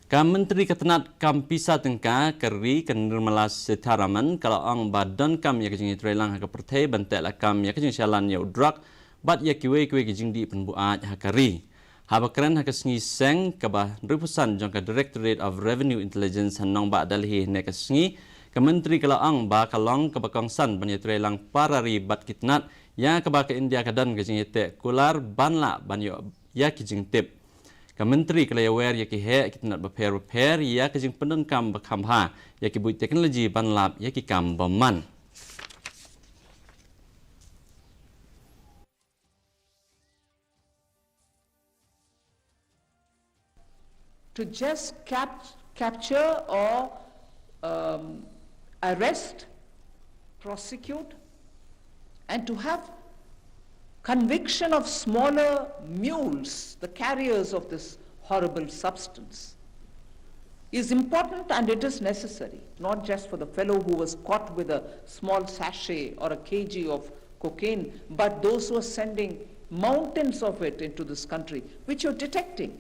Mentri Tnad Kampisa Tengka Keri Kenirmala Setharaman kalau ang ba Donkam ya Jingiatreilang Haka Pyrthei bantai Lakam ya Jingiatreilang ya udrak bat ya kiwe Jingdi penbuat Hakari. Habakran Haka Sengi Seng kabah Ripusan jangka Directorate of Revenue Intelligence hanong ba dalhi nek sengi Mentri kalau ang ba kalong kabakongsan Jingiatreilang parari bat kitnat ya kabah ke India kadan Jingiate kular banla banyo ya Jingtip. Mentri kalau aware ya kihe kita nak repair ya kijing pendonkam bakhamha ya ki bui teknologi banlap ya ki kam baman. To just capture or arrest, prosecute, and to have conviction of smaller mules, the carriers of this horrible substance, is important and it is necessary, not just for the fellow who was caught with a small sachet or a kg of cocaine, but those who are sending mountains of it into this country, which you're detecting.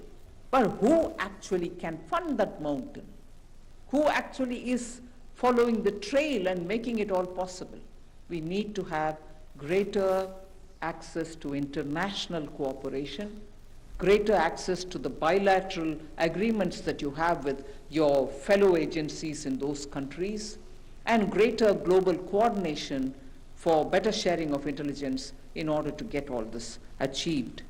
But who actually can fund that mountain? Who actually is following the trail and making it all possible? We need to have greater access to international cooperation, greater access to the bilateral agreements that you have with your fellow agencies in those countries, and greater global coordination for better sharing of intelligence in order to get all this achieved.